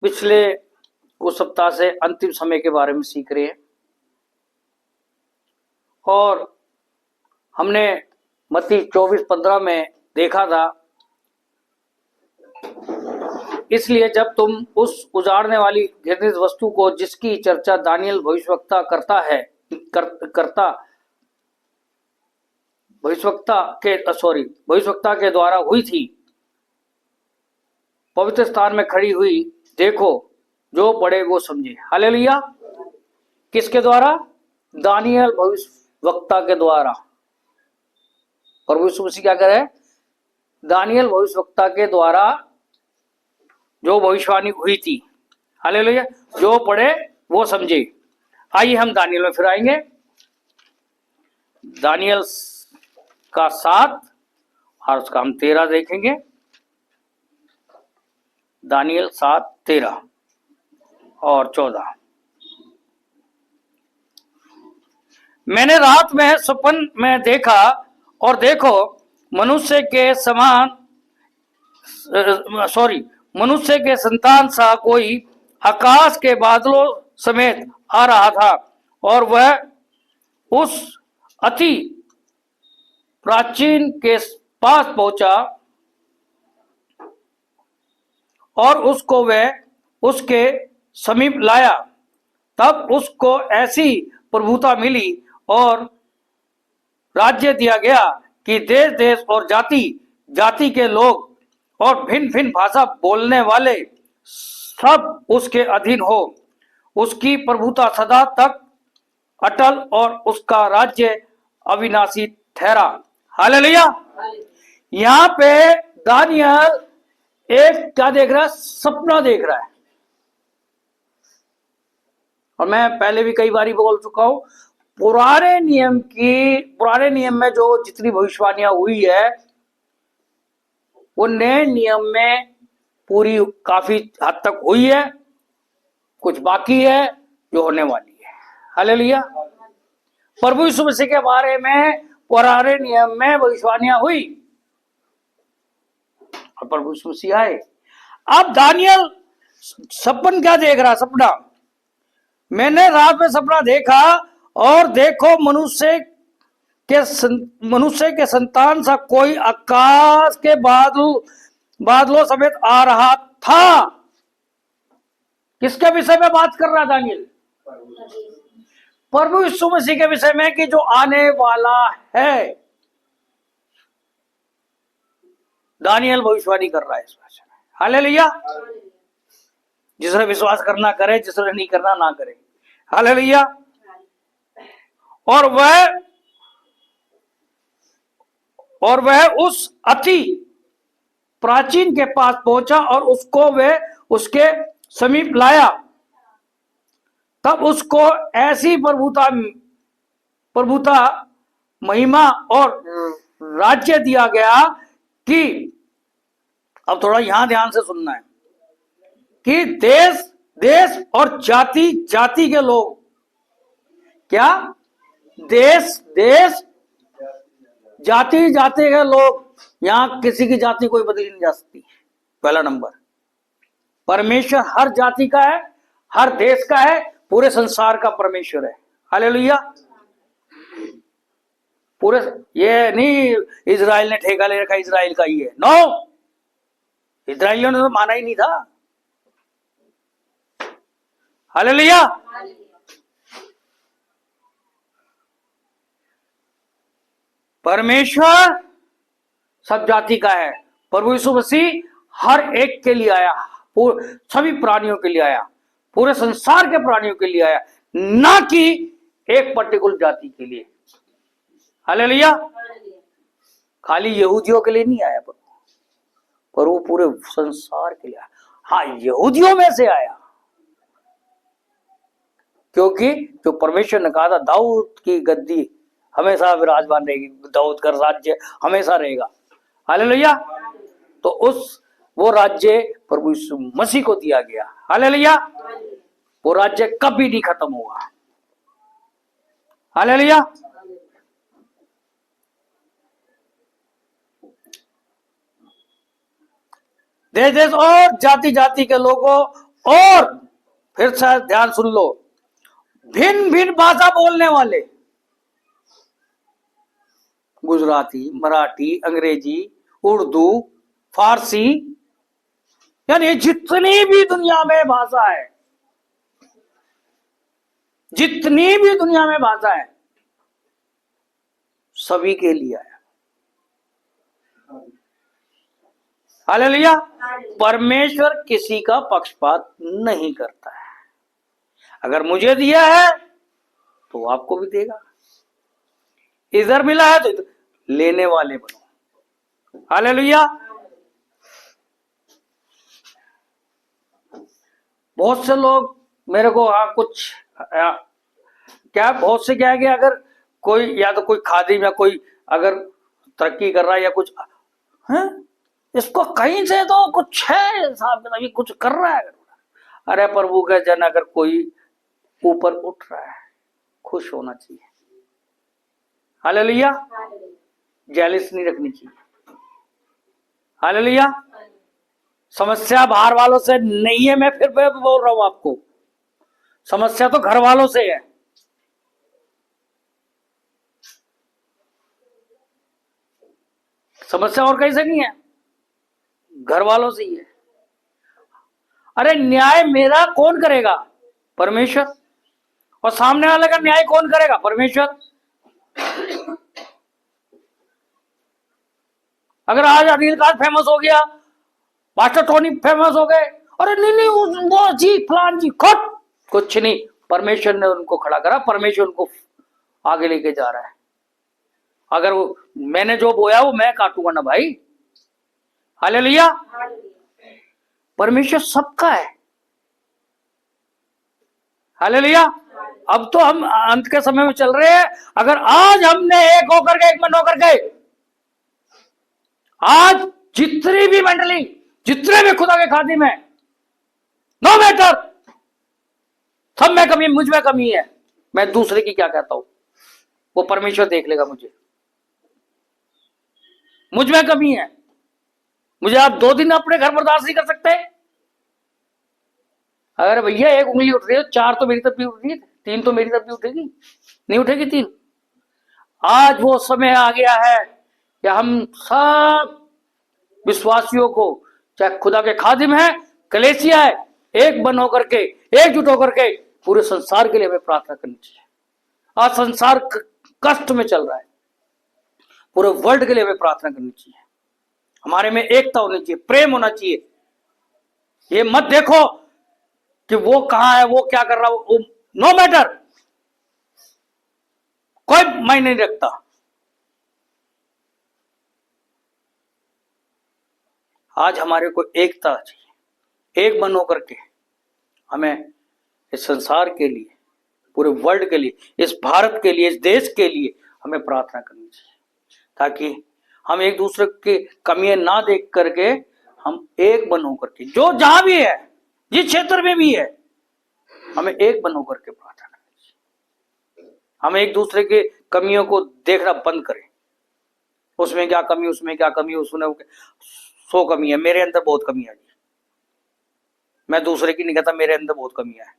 पिछले कुछ सप्ताह से अंतिम समय के बारे में सीख रहे हैं और हमने मत्ती 24:15 में देखा था। इसलिए जब तुम उस उजाड़ने वाली घृणित वस्तु को जिसकी चर्चा दानियल भविष्यवक्ता भविष्यवक्ता के द्वारा हुई थी, पवित्र स्थान में खड़ी हुई देखो, जो पढ़े वो समझे। हालेलुया। किसके द्वारा? दानियल भविष्यवक्ता के द्वारा। प्रभु यीशु मसीह क्या करे? दानियल भविष्यवक्ता के द्वारा जो भविष्यवाणी हुई थी। हालेलुया। जो पढ़े वो समझे। आइए हम दानियल में फिर आएंगे। दानियल का 7 और उसका हम 13 देखेंगे। दानियल 7, 13 और 14। मैंने रात में स्वप्न में देखा और देखो मनुष्य के संतान सा कोई आकाश के बादलों समेत आ रहा था और वह उस अति प्राचीन के पास पहुंचा और उसको वह उसके समीप लाया। तब उसको ऐसी प्रभुता मिली और राज्य दिया गया कि देश देश और जाति जाति के लोग और भिन्न भिन्न भाषा बोलने वाले सब उसके अधीन हो। उसकी प्रभुता सदा तक अटल और उसका राज्य अविनाशी ठहरा। हालेलुया। यहाँ पे दानियल एक क्या देख रहा है? सपना देख रहा है। और मैं पहले भी कई बार बोल चुका हूं, पुराने नियम में जो जितनी भविष्यवाणियां हुई है वो नए नियम में पूरी काफी हद तक हुई है, कुछ बाकी है जो होने वाली है। हालेलुया। प्रभु यीशु मसीह के बारे में पुराने नियम में भविष्यवाणियां हुई और प्रभु यीशु मसीह आए। अब दानियल सपन क्या देख रहा? सपना, मैंने रात में सपना देखा और देखो मनुष्य के संतान सा कोई आकाश के बादलों समेत आ रहा था। किसके विषय में बात कर रहा दानियल? प्रभु यीशु मसीह के विषय में कि जो आने वाला है। दानियल भविष्यवाणी कर रहा है इस विषय में। हालेलुया। जिसने विश्वास करना करे, जिसने नहीं करना ना करे। हालेलुया। और वह उस अति प्राचीन के पास पहुंचा और उसको वह उसके समीप लाया। तब उसको ऐसी प्रभुता महिमा और राज्य दिया गया कि, अब थोड़ा यहां ध्यान से सुनना है, कि देश देश और जाति जाति के लोग, क्या? देश देश जाति जाति के लोग। यहां किसी की जाति कोई बदली नहीं जा सकती। पहला नंबर, परमेश्वर हर जाति का है, हर देश का है, पूरे संसार का परमेश्वर है। हालेलुया। पूरे, ये नहीं इजराइल ने ठेका ले रखा, इजराइल का ही है। नो, इजराइलियों ने तो माना ही नहीं था। हालेलुया। परमेश्वर सब जाति का है। प्रभु यीशु मसीह हर एक के लिए आया, सभी प्राणियों के लिए आया, पूरे संसार के प्राणियों के लिए आया, ना कि एक पर्टिकुलर जाति के लिए। हालेलुया। खाली यहूदियों के लिए नहीं आया पर वो पूरे संसार के लिए आया। हाँ, यहूदियों में से आया, क्योंकि जो परमेश्वर ने कहा था दाऊद की गद्दी हमेशा विराजमान रहेगी, दाऊद का राज्य हमेशा रहेगा। हालेलुया। तो वो राज्य प्रभु यीशु मसीह को दिया गया। हालेलुया। वो राज्य कभी नहीं खत्म होगा। हालेलुया। देश देश और जाति जाति के लोगों और फिर से ध्यान सुन लो, भिन्न भिन्न भाषा बोलने वाले, गुजराती, मराठी, अंग्रेजी, उर्दू, फारसी, यानी जितनी भी दुनिया में भाषा है, जितनी भी दुनिया में भाषा है, सभी के लिए है। हालेलुया। परमेश्वर किसी का पक्षपात नहीं करता है। अगर मुझे दिया है तो आपको भी देगा, इधर मिला है तो लेने वाले बनो। हालेलुया। बहुत से लोग मेरे को कुछ क्या बहुत से क्या है कि अगर कोई या तो कोई खादिम या कोई अगर तरक्की कर रहा है या कुछ है, इसको कहीं से तो कुछ है साहब, अभी कुछ कर रहा है। अरे प्रभु के जन, अगर कोई ऊपर उठ रहा है, खुश होना चाहिए। हालेलुया। जेलिस नहीं रखनी चाहिए। हालेलुया। समस्या बाहर वालों से नहीं है, मैं फिर बोल रहा हूं आपको, समस्या तो घर वालों से है। समस्या और कहीं से नहीं है, घर वालों से ही है। अरे न्याय मेरा कौन करेगा? परमेश्वर। और सामने वाले का न्याय कौन करेगा? परमेश्वर। अगर आज अनिल काज फेमस हो गया, मास्टर टोनी फेमस हो गए, अरे नहीं वो जी फलान जी, खुद कुछ नहीं, परमेश्वर ने उनको खड़ा करा, परमेश्वर उनको आगे लेके जा रहा है। अगर वो मैंने जो बोया वो मैं काटूंगा ना भाई। हालेलुया। परमेश्वर सबका है। हालेलुया। अब तो हम अंत के समय में चल रहे हैं। अगर आज हमने एक होकर के, एक मन होकर के, आज जितनी भी मंडली, जितने भी खुदा के खादिम है, नो मैटर, सब में कमी, मुझ में कमी है, मैं दूसरे की क्या कहता हूं, वो परमेश्वर देख लेगा मुझे। मुझ में कमी है, मुझे आप 2 दिन अपने घर बर्दाश्त नहीं कर सकते? अगर भैया एक उंगली उठ रही है, 4 तो मेरी तरफ भी उठ रही है, 3 तो मेरी तरफ भी उठेगी, नहीं उठेगी 3? आज वो समय आ गया है कि हम सब विश्वासियों को, चाहे खुदा के खादिम है, कलेसिया है, एक बन होकर के, एकजुट होकर के पूरे संसार के लिए हमें प्रार्थना करनी चाहिए। आज संसार कष्ट में चल रहा है, पूरे वर्ल्ड के लिए हमें प्रार्थना करनी चाहिए। हमारे में एकता होनी चाहिए, प्रेम होना चाहिए। ये मत देखो कि वो कहां है, वो क्या कर रहा है, नो मैटर, कोई मायने नहीं रखता। आज हमारे को एकता चाहिए, एक मन होकर के हमें इस संसार के लिए, पूरे वर्ल्ड के लिए, इस भारत के लिए, इस देश के लिए हमें प्रार्थना करनी चाहिए, ताकि हम एक दूसरे की कमियां ना देख करके हम एक बन होकर के, जो जहां भी है, जिस क्षेत्र में भी है, हमें एक बन होकर के प्रार्थना करनी चाहिए। हम एक दूसरे के कमियों को देखना बंद करें, उसमें क्या कमी, उसमें क्या कमी, उसमें 100 कमी है, मेरे अंदर बहुत कमी है, मैं दूसरे की नहीं कहता, मेरे अंदर बहुत कमी है।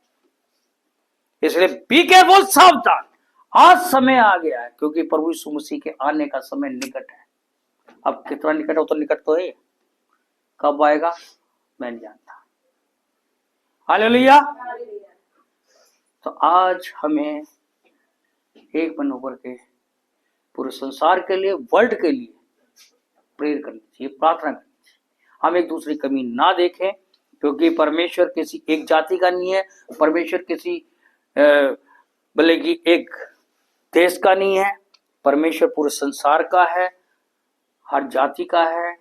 इसलिए बी केयरफुल, सावधान। आज समय आ गया है, क्योंकि प्रभु यीशु मसीह के आने का समय निकट है। अब कितना निकट है, तो निकट तो है, कब आएगा मैं नहीं जानता। हालेलुया। तो आज हमें एक बन होकर के पूरे संसार के लिए, वर्ल्ड के लिए प्रेयर करनी चाहिए, प्रार्थना करनी चाहिए। हम एक दूसरी कमी ना देखें, क्योंकि परमेश्वर किसी एक जाति का नहीं है, परमेश्वर किसी बोले कि एक देश का नहीं है, परमेश्वर पूरे संसार का है, हर जाति का है,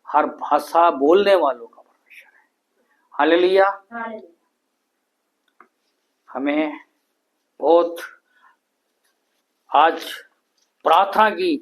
हर भाषा बोलने वालों का परमेश्वर है। हालेलुया। हमें बहुत आज प्रार्थना की